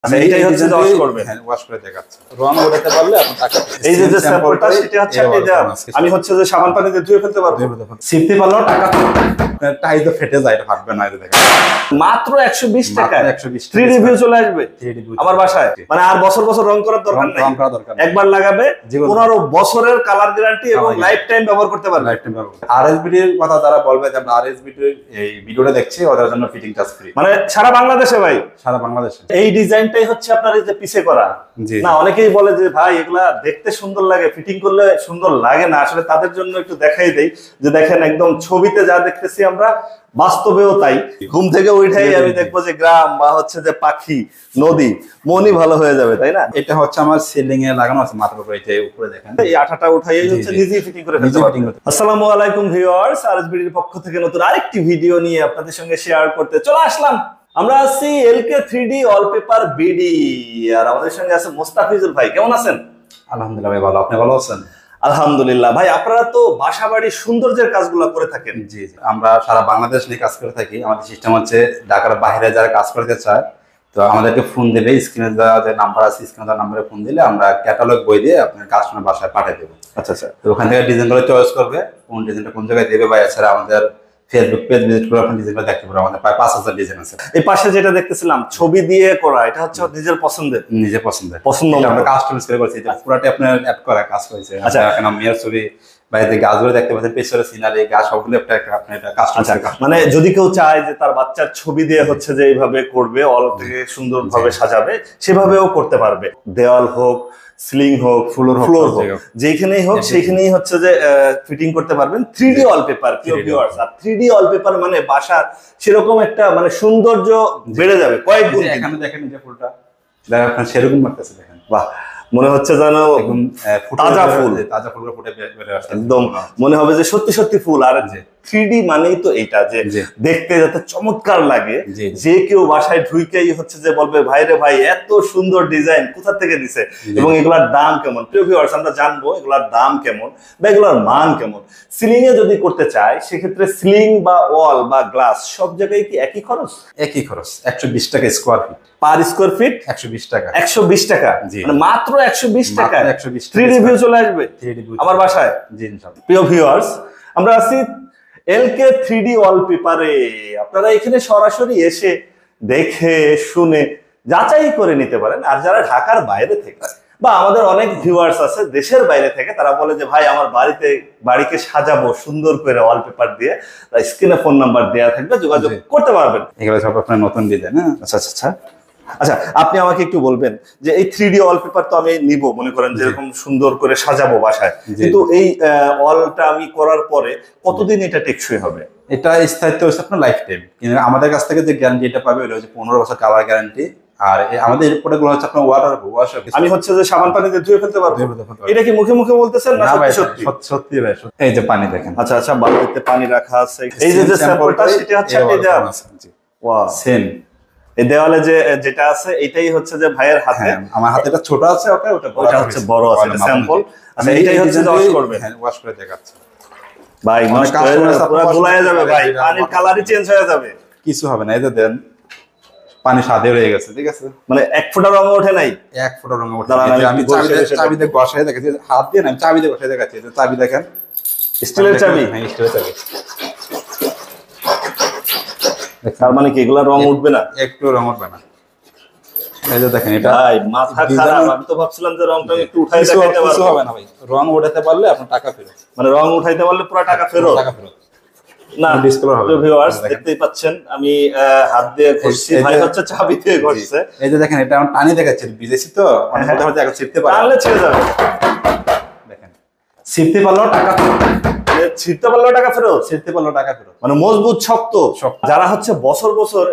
আচ্ছা এইটাই হচ্ছে ওয়াশ করবেন। হ্যাঁ ওয়াশ করে দেখাচ্ছি। রং ওঠাতে পারলে আপনি টাকা। এই যে স্যাম্পলটা সেটা হচ্ছে এটা আমি হচ্ছে যে সাবান পানিতে ধুয়ে ফেলতে পারবো। সিফটি পারলেও টাকা টাই তো ফেটে যায়, এটা ফাটবে না। এটা দেখেন মাত্র 120 টাকা 120 3D ভিউ চলে আসবে আমার বাসায়। মানে আর বছর বছর রং করার দরকার নাই, একবার লাগাবে 15 বছরের কালার গ্যারান্টি এবং লাইফ টাইম ব্যবহার করতে পারবে। আরএসবিডি এর কথা যারা বলবে যে আমরা আরএসবিডি এই ভিডিওটা দেখছি ওদের জন্য ফিটিং চার্জ ফ্রি, মানে সারা বাংলাদেশে ভাই, সারা বাংলাদেশে। এই ডিজাইনটাই হচ্ছে আপনার এই যে পিছে করা না। অনেকেই বলে যে ভাই এগুলা দেখতে সুন্দর লাগে, ফিটিং করলে সুন্দর লাগে না। আসলে তাদের জন্য একটু দেখাই দেই যে দেখেন একদম ছবিতে যা দেখতেছি আমরা বাস্তবেও তাই। ঘুম থেকে উঠাই আমি দেখবো যে গ্রাম বা হচ্ছে যে পাখি, নদী, মনই ভালো হয়ে যাবে, তাই না? এটা হচ্ছে আমার সিলিং এ লাগানো আছে মাথার উপরে, এই উপরে দেখেন এই আঠাটা উঠাই হচ্ছে নিজেই ফিটিং করে ফেলতে পারবেন। আসসালামু আলাইকুম ভিউয়ার্স, আরএসবিডির পক্ষ থেকে নতুন আরেকটি ভিডিও নিয়ে আপনাদের সঙ্গে শেয়ার করতে চলে আসলাম। আমরা আছি এলকে 3D ওয়ালপেপার বিডি, আর আমাদের সঙ্গে আছে মোস্তাফিজুল ভাই। কেমন আছেন? আলহামদুলিল্লাহ ভাই ভালো, আপনি ভালো আছেন? আলহামদুলিল্লাহ। ভাই আপনারা তো বাসা বাড়ির সৌন্দর্যের কাজগুলো করে থাকেন। জি জি, আমরা সারা বাংলাদেশ নিয়ে কাজ করে থাকি। আমাদের সিস্টেম হচ্ছে ঢাকার বাইরে যারা কাজ করতে চায় তো আমাদেরকে ফোন দেবে, স্ক্রিনে দেওয়া যে নাম্বার আছে স্ক্রিনে দেওয়া নাম্বারে ফোন দিলে আমরা ক্যাটালগ বই দিয়ে আপনার কাস্টমার বাসায় পাঠিয়ে দেবো। আচ্ছা আচ্ছা, তো ওখান থেকে ডিজাইনগুলো চয়েস করবে, কোন ডিজাইনটা কোন জায়গায় দেবে। বা এছাড়া আমাদের ফেসবুক পেজ ভিজিট করে আপনি ডিজাইনগুলো দেখতে পারবেন। আমাদের প্রায় 5000 ডিজাইন আছে। এই পাশে যেটা দেখতেছিলাম ছবি দিয়ে করা, এটা হচ্ছে নিজের পছন্দের, নিজের পছন্দের পছন্দ আমরা কাস্টমাইজ করে করছি। এটা পুরোটাই আপনার অ্যাড করা কাজ করেছে। আচ্ছা, এখানে মেয়ের ছবি, বাইরে গাছগুলো দেখতে পাচ্ছেন, পেছনে সিনারি, গাছ সবগুলো একটা আপনার এটা কাস্টমাইজ। মানে যদি কেউ চায় যে তার বাচ্চার ছবি দিয়ে হচ্ছে যে এইভাবে করবে, অল থেকে সুন্দরভাবে সাজাবে, সেভাবেও করতে পারবে। দেওয়াল হোক, সিলিং হোক, ফ্লোর হোক, যেখানেই হোক সেইখানেই হচ্ছে যে ফিটিং করতে পারবেন। 3D ওয়ালপেপার প্রিয় ভিউয়ার্স। আর 3D ওয়ালপেপার মানে বাসার সেরকম একটা মানে সৌন্দর্য বেড়ে যাবে কয়েক গুণ। এখানে দেখেন এই যে ফুলটা দেখেন সেরকম লাগতেছে, দেখেন বাহ, মনে হচ্ছে যেন একদম তাজা ফুল, তাজা ফুল ফুটে বের আসছে একদম মনে হবে যে সত্যি সত্যি ফুল। আর 3D মানেই তো এইটা যে দেখতে যাতে চমৎকার লাগে, যে কেউ বাসায় ঢুকেই হচ্ছে যে বলবে ভাই রে ভাই এত সুন্দর ডিজাইন কোথা থেকে দিছে এবং এগুলার দাম কেমন। প্রিয় ভিউয়ার্স, আমরা জানবো এগুলার দাম কেমন বা এগুলার মান কেমন। সিলিং এ যদি করতে চাই সেক্ষেত্রে সিলিং বা ওয়াল বা গ্লাস সব জায়গায় কি একই খরচ? একই খরচ, 120 টাকা square feet. Per square feet 120 টাকা। 120 টাকা, মানে মাত্র 120 টাকা 120 3D ভিউ চলে আসবে আমার বাসায়। জি ইনশাআল্লাহ। প্রিয় ভিউয়ার্স, আমরা আছি এলকে 3D ওয়ালপেপারে। আপনারা এখানে সরাসরি এসে দেখে শুনে যাচাই করে নিতে পারেন। আর যারা ঢাকার বাইরে থেকে বা আমাদের অনেক ভিউয়ার্স আছে দেশের বাইরে থেকে, তারা বলে যে ভাই আমার বাড়িকে সাজাবো সুন্দর করে ওয়ালপেপার দিয়ে, স্ক্রিনে ফোন নাম্বার দেওয়া থাকবে, যোগাযোগ করতে পারবেন। এগুলো সব আপনার নতুন ডিজাইন। আচ্ছা আচ্ছা আচ্ছা আচ্ছা, আপনি আমাকে একটু বলবেন যে এই 3D ওয়ালপেপার তো আমি নিব, মনে করেন যেরকম সুন্দর করে সাজাবো বাসায়, কিন্তু এই ওয়ালটা আমি করার পরে কতদিন এটা টেকসই হবে? এটা স্থায়িত্ব হচ্ছে আপনার লাইফ টাইম। কিন্তু আমাদের কাছ থেকে যে গ্যারান্টি এটা পাবে ওটা হচ্ছে 15 বছর কালার গ্যারান্টি। আর আমাদের প্রোডাক্টগুলো হচ্ছে আপনার ওয়াটার ওয়াশ। আমি হচ্ছে যে সাবান পানিতে ধুয়ে ফেলতে পারবো। এটা কি মুখে মুখে বলতেছেন না সত্যি সত্যি ভাই? এই যে পানি দেখেন। আচ্ছা আচ্ছা, বালতিতে পানি রাখা আছে। এই যে স্যাম্পলটা সেটা হচ্ছে এই দেওয়াল আছে। ওয়াও, সেম এই দেওয়ালে যেটা আছে এটাই হচ্ছে যে ভাইয়ের হাতে। আমার হাতে এটা ছোট আছে, ওটা হচ্ছে বড় আছে স্যাম্পল। আচ্ছা, এটাই হচ্ছে ওয়াশ করবে। হ্যাঁ ওয়াশ করে দেখাচ্ছি ভাই, নষ্ট হয়ে পুরো গোলায় যাবে ভাই, পানির কালারই চেঞ্জ হয়ে যাবে। কিছু হবে না, এই যে দেন পানি সাদে হয়ে গেছে। ঠিক আছে, মানে এক ফোঁটা রং ওঠে নাই, এক ফোঁটা রং ওঠে নাই। আমি চাবি দিয়ে ঘষায় দেখাচ্ছি, হাত দিয়ে না, আমি চাবি দিয়ে ঘষায় দেখাচ্ছি। চাবি দেখেন, স্টিলের চাবি। হ্যাঁ স্টিলের চাবি। তার মানে কি এগুলা রং উঠবে না? একটু রং উঠবে না। এই যে দেখেন, এটা ভাই মাথা খারাপ। আমি তো ভাবছিলাম যে রংটা একটু উঠাই দেখাইতে পারবো। কিছু হবে না ভাই, রং উঠাতে পারলে আপনার টাকা ফেরত। মানে রং উঠাইতে পারলে পুরো টাকা ফেরত? টাকা ফেরত না, ডিসকালার হবে। ভিউয়ার্স দেখতেই পাচ্ছেন আমি হাত দিয়ে ঘষছি, ভাই হচ্ছে চাবি দিয়ে ঘষছে। এই যে দেখেন, এটা আমি টানি দেখাচ্ছি, ভিজেছি তো অনেক কথা হচ্ছে এখন ছিড়তে পারলে তাহলে ছেড়ে যাবে। দেখেন, ছিড়তে পারলেও টাকা ফেরত, ছিড়তে পারলেও টাকা ফেরত, ছিড়তে পারলেও টাকা ফেরত। মানে মজবুত শক্ত। যারা হচ্ছে বছর বছর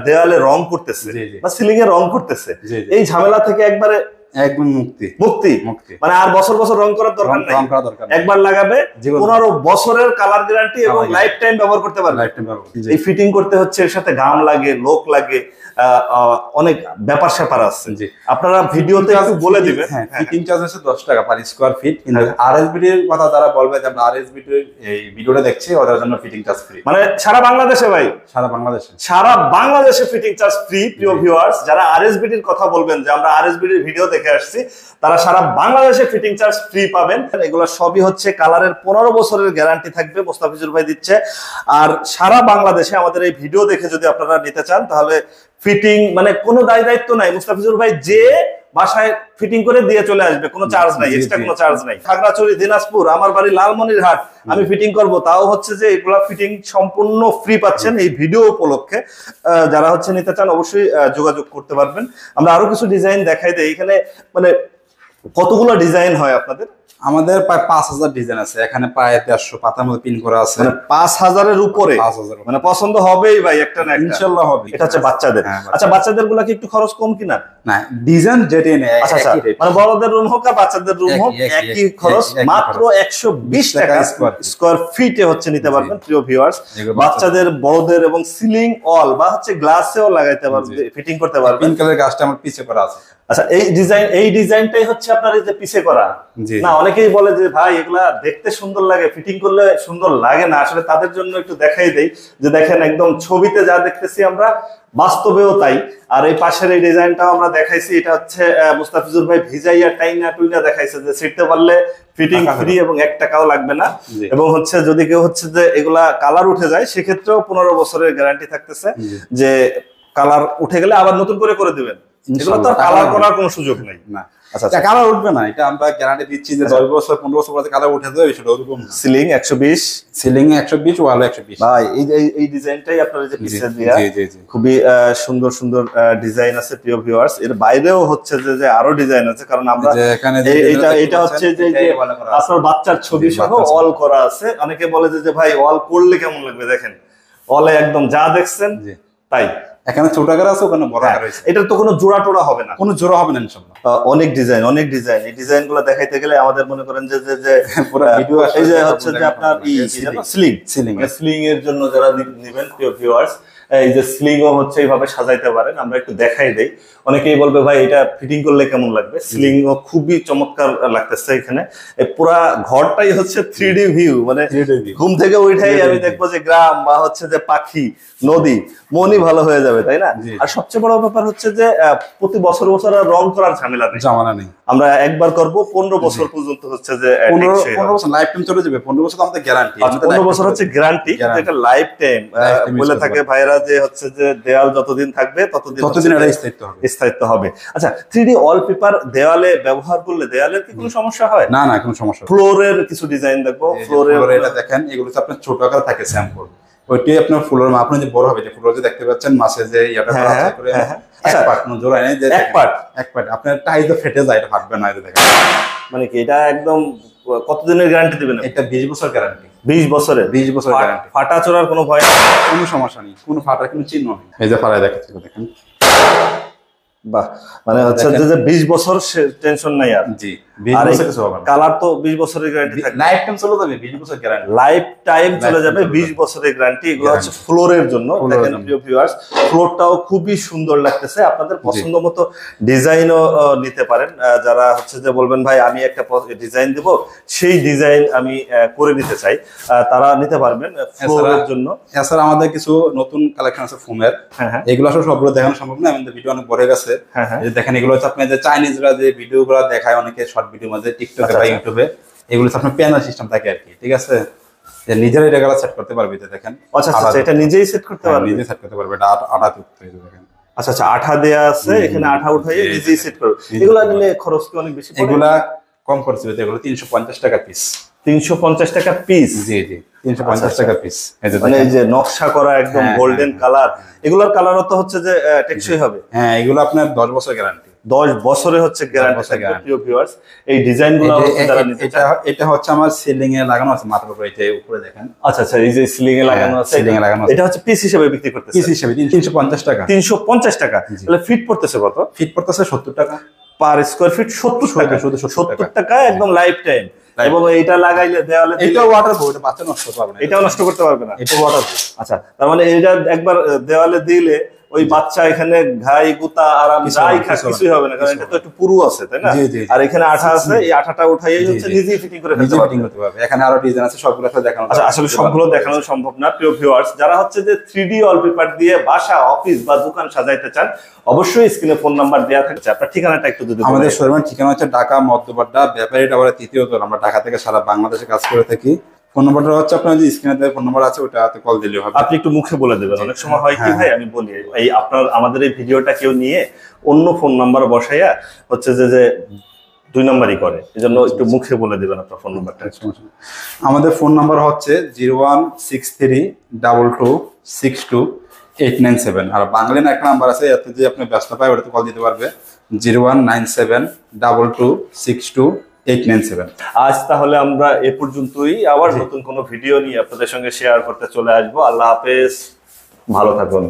দেওয়ালে রং করতেছে বা সিলিং এ রং করতেছে, এই ঝামেলা থেকে একবারে একদম মুক্তি মুক্তি মুক্তি, মানে আর বছর বছর রং করার দরকার নেই, একবার লাগাবে 15 বছরের কালার গ্যারান্টি এবং লাইফ টাইম ব্যবহার করতে পারবে। এই ফিটিং করতে হচ্ছে, এর সাথে গাম লাগে, লোক লাগে, অনেক ব্যাপার স্যাপার আছে, আপনারা ভিডিওতে একটু বলে দিবেন। ফিটিং চার্জ হচ্ছে 10 টাকা পার স্কয়ার ফিট, কিন্তু আরএসবিটি এর কথা যারা বলবে যে আমরা আরএসবিটি এই ভিডিওটা দেখছি ওদের জন্য ফিটিং চার্জ ফ্রি, মানে সারা বাংলাদেশে ভাই, সারা বাংলাদেশে ফিটিং চার্জ ফ্রি। প্রিয় ভিউয়ার্স, যারা আরএসবিটি এর কথা বলবেন যে আমরা আরএসবিটি এর ভিডিও দেখে আসছি, তারা সারা বাংলাদেশে ফিটিং চার্জ ফ্রি পাবেন। এগুলো সবই হচ্ছে কালারের 15 বছরের গ্যারান্টি থাকবে, মোস্তাফিজুর ভাই দিচ্ছে। আর সারা বাংলাদেশে আমাদের এই ভিডিও দেখে যদি আপনারা নিতে চান, তাহলে ফিটিং মানে কোনো দায়িত্ব নাই, মুস্তাফিজুর ভাই যে বাসায় ফিটিং করে দিয়ে চলে আসবে, কোনো চার্জ নাই, এক্সট্রা কোনো চার্জ নাই। খাগড়াছড়ি, দিনাজপুর, আমার বাড়ি লালমনিরহাট, আমি ফিটিং করব, তাও হচ্ছে যে এগুলা ফিটিং সম্পূর্ণ ফ্রি পাচ্ছেন এই ভিডিও উপলক্ষে। যারা হচ্ছে নিতে চান অবশ্যই যোগাযোগ করতে পারবেন। আমরা আরো কিছু ডিজাইন দেখাই দেই। এখানে মানে কতগুলো ডিজাইন হয় আপনাদের? আমাদের প্রায় 5000 ডিজাইন আছে, এখানে প্রায় 150 পাতার মধ্যে প্রিন্ট করা আছে, মানে 5000 এর উপরে। মানে পছন্দ হবেই ভাই একটা না একটা, ইনশাআল্লাহ হবে। এটা হচ্ছে বাচ্চাদের। আচ্ছা, বাচ্চাদের গুলা কি একটু খরচ কম কিনা? না, ডিজাইন যেটাই নেই একই রেট, মানে বড়দের রুম হোক আর বাচ্চাদের রুম হোক একই খরচ, মাত্র 120 টাকা স্কয়ার ফিটে হচ্ছে নিতে পারবেন। প্রিয় ভিউয়ার্স, বাচ্চাদের, বড়দের এবং সিলিং অল বা হচ্ছে গ্লাসেও লাগাইতে পারবে, ফিটিং করতে পারবে। পিঙ্ক কালারের গাছটা আমার পিছে করা আছে। আচ্ছা, এই ডিজাইনটাই হচ্ছে আপনার এই যে পিছে করা না? অনেকেই বলে যে ভাই এগুলা দেখতে সুন্দর লাগে, ফিটিং করলে সুন্দর লাগে না। আসলে তাদের জন্য একটু দেখাই দেই যে দেখেন, একদম ছবিতে যা দেখতেছি আমরা বাস্তবেও তাই। আর এই পাশের এই ডিজাইনটাও আমরা দেখাইছি, এটা হচ্ছে মুস্তাফিজুর ভাই ভিজাইয়া টাইনা টুইনা দেখাইছে যে ছিটতে পারলে ফিটিং ফ্রি এবং 1 টাকাও লাগবে না। এবং হচ্ছে যদি কেউ হচ্ছে যে এগুলা কালার উঠে যায়, সেক্ষেত্রেও 15 বছরের গ্যারান্টি থাকতেছে, যে কালার উঠে গেলে আবার নতুন করে দিবেন। এগুলো তো কালার করার কোনো সুযোগ নেই না। আচ্ছা, কালার উঠবে না, এটা আমরা গ্যারান্টি দিচ্ছি যে 10 বছর 15 বছর পরে কালার উঠে যাবে। সেটা ওরকম সিলিং 120, সিলিং 120, ওয়াল 120। ভাই এই ডিজাইনটাই আপনারা যে পিছে দিয়া খুবই সুন্দর সুন্দর ডিজাইন আছে। প্রিয় ভিউয়ার্স, এর বাইরেও হচ্ছে যে আরো ডিজাইন আছে, কারণ আমরা এটা হচ্ছে যে আপনার বাচ্চার ছবি সহ অল করা আছে। অনেকে বলে যে ভাই অল করলে কেমন লাগবে, দেখেন অলে একদম যা দেখছেন তাই। এখানে ছোট আকার আছে, ওখানে বড় আকার আছে। এটার তো কোনো জোড়া টোড়া হবে না, কোনো জোড়া হবে না ইনশাআল্লাহ। অনেক ডিজাইন এই ডিজাইনগুলো দেখাইতে গেলে আমাদের মনে করেন যে পুরো ভিডিও এই যে হচ্ছে যে আপনার স্লিং এর জন্য যারা নেবেন, প্রিয় ভিউয়ার্স, এই যে স্লিংও হচ্ছে এইভাবে সাজাইতে পারেন। আমরা একটু দেখাই দেই। অনেকেই বলবে ভাই এটা ফিটিং করলে কেমন লাগবে। স্লিংও খুবই চমৎকার লাগতেছে। এখানে পুরা ঘরটাই হচ্ছে 3D ভিউ, মানে ঘুম থেকে উঠাই আমি দেখবো যে গ্রাম বা হচ্ছে যে পাখি, নদী, মনই ভালো হয়ে যাবে, তাই না? আর সবচেয়ে বড় ব্যাপার হচ্ছে যে প্রতি বছর বছর রং করার ঝামেলা নেই। আমরা একবার করবো, 15 বছর পর্যন্ত হচ্ছে যে 15 বছর লাইফ টাইম চলে যাবে। 15 বছর আমাদের গ্যারান্টি, 15 বছর হচ্ছে গ্যারান্টি, এটা লাইফ টাইম বলে থাকে ভাইরা, যে হচ্ছে যে দেওয়াল যতদিন থাকবে ততদিন স্থায়িত্ব হবে। আচ্ছা, 3D ওয়ালপেপার দেওয়ালে ব্যবহার করলে দেওয়ালের কি কোনো সমস্যা হয়? না, কোনো সমস্যা। ফ্লোরের কিছু ডিজাইন দেখবো, ফ্লোরের এটা দেখেন, এগুলো তো আপনার ছোট আকার থাকে স্যাম্পল, ওইটাই আপনার ফ্লোরের মাপ যে বড় হবে। যে ফ্লোর যে দেখতে পাচ্ছেন মাসে যে ইয়াটা করা আছে করে এক পার্ট কোনো জোড়া নেই, যে এক পার্ট আপনার টাইজ ফেটে যায়, এটা ফাটবে না। এটা দেখেন, মানে কি এটা একদম কতদিনের গ্যারান্টি দিবেন? এটা 20 বছর গ্যারান্টি। 20 বছরের গ্যারান্টি। ফাটা চোরার কোনো ভয় নেই, কোনো সমস্যা নেই, কোনো ফাটার কোনো চিহ্ন নেই। এই যে ফাড়ায় দেখাচ্ছি, দেখেন। বাহ, মানে হচ্ছে যে 20 বছর টেনশন নাই আর। জি, 20 বছর কিছু হবে না। কালার তো 20 বছরের গ্যারান্টি থাকে, লাইফ টাইম চলে যাবে। 20 বছর গ্যারান্টি, লাইফ টাইম চলে যাবে, 20 বছরের গ্যারান্টি। এগুলো হচ্ছে ফ্লোরের জন্য। দেখেন প্রিয় ভিউয়ার্স, ফ্লোরটাও খুবই সুন্দর লাগতেছে। আপনাদের পছন্দ মতো ডিজাইনও নিতে পারেন। যারা হচ্ছে যে বলবেন ভাই আমি একটা ডিজাইন দেব, সেই ডিজাইন আমি করে নিতে চাই, তারা নিতে পারবেন ফ্লোরের জন্য। এছাড়া আমাদের কিছু নতুন কালেকশন আছে ফোমের। এগুলো আসলে সবগুলো দেখানো সম্ভব না, আমাদের ভিডিও অনেক বড় গেছে। দেখেন, এগুলো হচ্ছে আপনি যে চাইনিজরা যে ভিডিওগুলো দেখায় অনেকে শর্ট ভিডিও মাঝে টিকটকে বা ইউটিউবে, এগুলো আপনার প্যানেল সিস্টেম থাকে আর কি, ঠিক আছে? যে নিজেরাই এটা সেট করতে পারবে। দেখেন, আচ্ছা, এটা নিজেই সেট করতে পারবে, নিজেই সেট করতে পারবে। এটা আটা যুক্ত, এই যে দেখেন। আচ্ছা, আঠা দেয়া আছে, এখানে আঠা উঠাইয়ে নিজেই সেট করবে। এগুলা নিলে খরচ কি অনেক বেশি পড়ে? এগুলা কম খরচ হবে, এগুলো 350 টাকা পিস। 350 টাকা পিস? জি, 350 টাকা পিস। মানে এই যে নকশা করা একদম গোল্ডেন কালার, এগুলোর কালারও তো হচ্ছে যে টেকসই হবে। হ্যাঁ, এগুলো আপনার 10 বছর গ্যারান্টি। 10 বছরে হচ্ছে গ্যারান্টি থাকবে। প্রিয় ভিউয়ার্স, এই ডিজাইনগুলো যারা নিতে চান, এটা হচ্ছে আমার সিলিং এ লাগানো আছে মাথার উপরে, এটা উপরে দেখেন। আচ্ছা, এই যে সিলিং এ লাগানো আছে, এটা হচ্ছে পিস হিসেবে বিক্রি করতেছে। পিস হিসেবে 350 টাকা। 350 টাকা। তাহলে ফিট পড়তেছে কত? ফিট পড়তেছে 70 টাকা। পার স্কয়ার ফিট 70 টাকা, 70 টাকা একদম লাইফ টাইম। এবং এটা লাগাইলে দেওয়ালে এটা ওয়াটারপ্রুফ, এটা বাচ্চা নষ্ট করতে পারবে না, এটাও নষ্ট করতে পারবে না, এটা ওয়াটারপ্রুফ। আচ্ছা, তার মানে এটা একবার দেওয়ালে দিলে ওই বাচ্চা এখানে ঘাই গুতা আরাম যাই খাক কিছুই হবে না, কারণ এটা তো একটু পুরু আছে তাই না, আর এখানে আঠা আছে, এই আঠাটা উঠাইয়ে হচ্ছে নিজেই ফিটিং করে ফেলতে পারবে। এখানে আরো ডিজাইন আছে, সবগুলো আসলে দেখানো, আচ্ছা আসলে সবগুলো দেখানো সম্ভব না প্রিয় ভিউয়ার্স। যারা হচ্ছে যে 3D ওয়ালপেপার দিয়ে বাসা, অফিস বা দোকান সাজাইতে চান, অবশ্যই স্ক্রিনে ফোন নাম্বার দেওয়া থাকছে। আপনার ঠিকানাটা একটু যদি আমাদের শোরুমের ঠিকানা হচ্ছে ঢাকা মধ্যপাড়া ব্যাপারী টাওয়ারের 3য় তলা। আমরা ঢাকা থেকে সারা বাংলাদেশে কাজ করে থাকি। ফোন নাম্বারটা হচ্ছে আপনার যে স্ক্রিনে দেওয়া ফোন নাম্বার আছে, ওটাতে কল দিলেই হবে। আপনি একটু মুখে বলে দেবেন, অনেক সময় হয় কি ভাই, আমি বলি এই আপনার আমাদের এই ভিডিওটা কেউ নিয়ে অন্য ফোন নাম্বার বসাইয়া হচ্ছে যে 2 নাম্বারই করে, এজন্য একটু মুখে বলে দিবেন আপনার ফোন নাম্বারটা। আমাদের ফোন নাম্বার হচ্ছে 01632626897। আর বাংলাদেশ একটা নাম্বার আছে, এতে যে আপনি ব্যস্ত পায় ওটাতে কল দিতে পারবে 01972226897। আজ তাহলে আমরা এ পর্যন্তই, আবার নতুন কোনো ভিডিও নিয়ে আপনাদের সঙ্গে শেয়ার করতে চলে আসবো। আল্লাহ হাফেজ, ভালো থাকুন।